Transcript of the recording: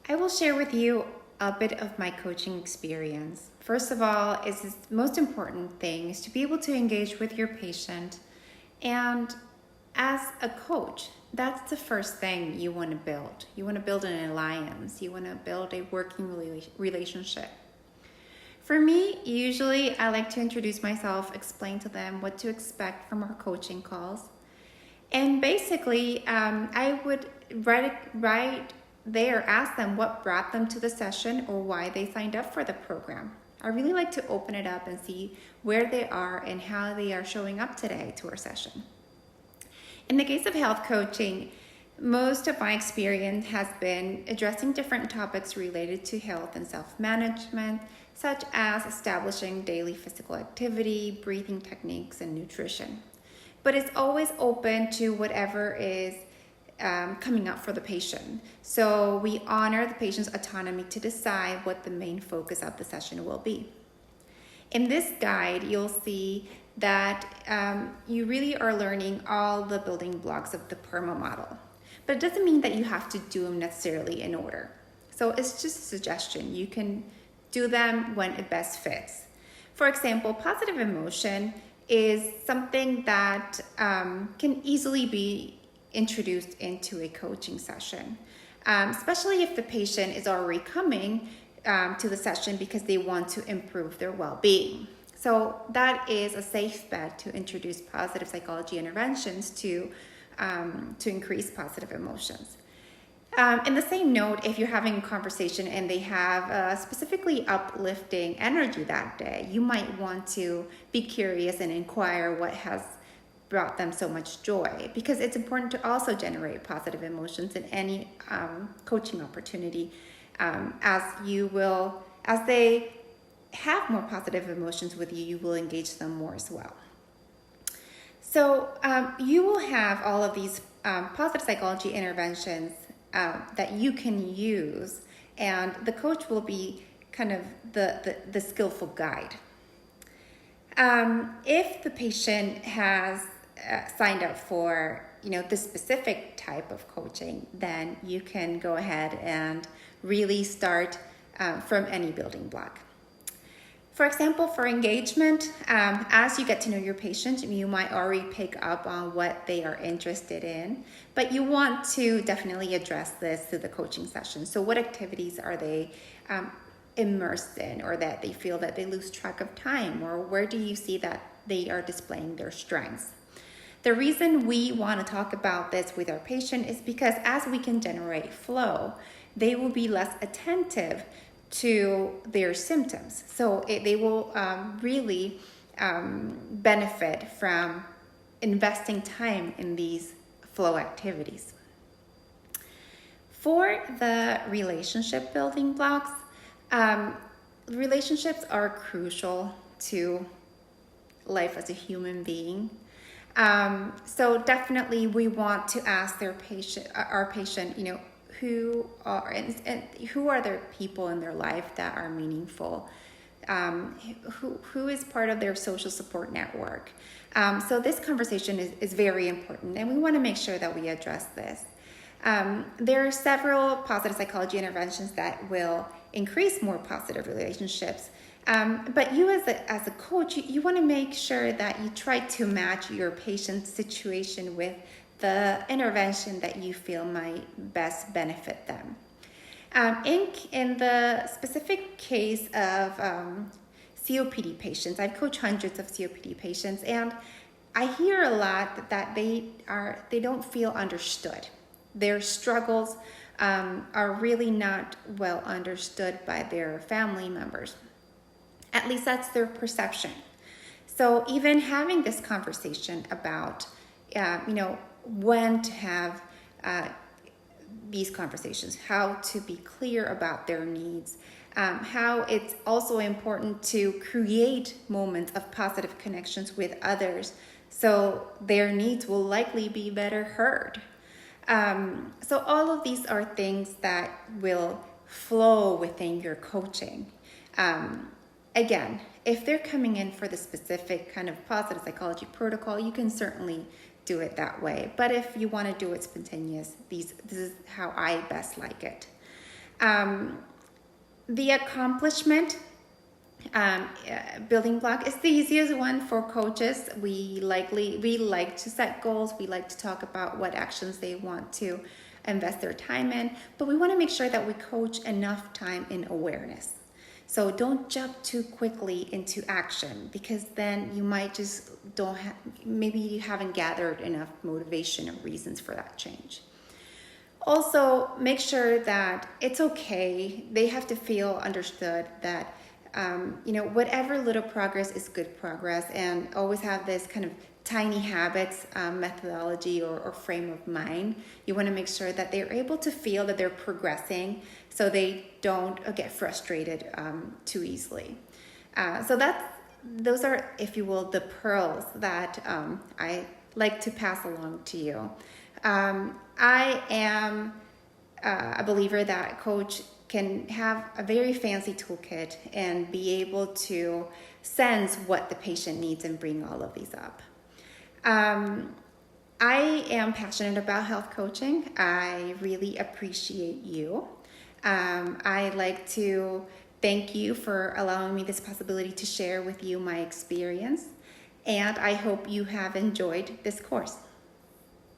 I will share with you a bit of my coaching experience. First of all, is the most important thing is to be able to engage with your patient. And as a coach, that's the first thing you want to build. You want to build an alliance. You want to build a working relationship. For me, usually I like to introduce myself, explain to them what to expect from our coaching calls. And basically, I would right there ask them what brought them to the session or why they signed up for the program. I really like to open it up and see where they are and how they are showing up today to our session. In the case of health coaching, most of my experience has been addressing different topics related to health and self-management, such as establishing daily physical activity, breathing techniques, and nutrition. But it's always open to whatever is coming up for the patient. So we honor the patient's autonomy to decide what the main focus of the session will be. In this guide, you'll see that you really are learning all the building blocks of the PERMA model. But it doesn't mean that you have to do them necessarily in order. So it's just a suggestion. You can do them when it best fits. For example, positive emotion is something that can easily be introduced into a coaching session, especially if the patient is already coming to the session because they want to improve their well-being. So that is a safe bet to introduce positive psychology interventions to increase positive emotions. In the same note, if you're having a conversation and they have a specifically uplifting energy that day, you might want to be curious and inquire what has brought them so much joy, because it's important to also generate positive emotions in any coaching opportunity. As they have more positive emotions with you, you will engage them more as well. So you will have all of these positive psychology interventions that you can use, and the coach will be kind of the skillful guide. If the patient has signed up for this specific type of coaching, then you can go ahead and really start from any building block. For example, for engagement, as you get to know your patient, you might already pick up on what they are interested in, but you want to definitely address this through the coaching session. So what activities are they immersed in, or that they feel that they lose track of time, or where do you see that they are displaying their strengths? The reason we want to talk about this with our patient is because as we can generate flow, they will be less attentive to their symptoms. So they will really benefit from investing time in these flow activities. For the relationship building blocks, relationships are crucial to life as a human being. So definitely we want to ask our patient, who are the people in their life that are meaningful, who is part of their social support network. So this conversation is very important, and we want to make sure that we address this. There are several positive psychology interventions that will increase more positive relationships. But you as a coach, you want to make sure that you try to match your patient's situation with the intervention that you feel might best benefit them. In the specific case of COPD patients, I've coached hundreds of COPD patients, and I hear a lot that they don't feel understood. Their struggles are really not well understood by their family members. At least that's their perception. So even having this conversation about, when to have these conversations, how to be clear about their needs, how it's also important to create moments of positive connections with others so their needs will likely be better heard. So all of these are things that will flow within your coaching. Again, if they're coming in for the specific kind of positive psychology protocol, you can certainly do it that way. But if you want to do it spontaneous, this is how I best like it. The accomplishment building block is the easiest one for coaches. We like to set goals. We like to talk about what actions they want to invest their time in, but we want to make sure that we coach enough time in awareness. So don't jump too quickly into action, because then you might just maybe you haven't gathered enough motivation and reasons for that change. Also, make sure that it's okay. They have to feel understood that whatever little progress is good progress, and always have this kind of tiny habits methodology or frame of mind. You want to make sure that they're able to feel that they're progressing, so they don't get frustrated too easily. Those are, if you will, the pearls that I like to pass along to you. I am a believer that coach can have a very fancy toolkit and be able to sense what the patient needs and bring all of these up. I am passionate about health coaching. I really appreciate you. I'd like to thank you for allowing me this possibility to share with you my experience, and I hope you have enjoyed this course.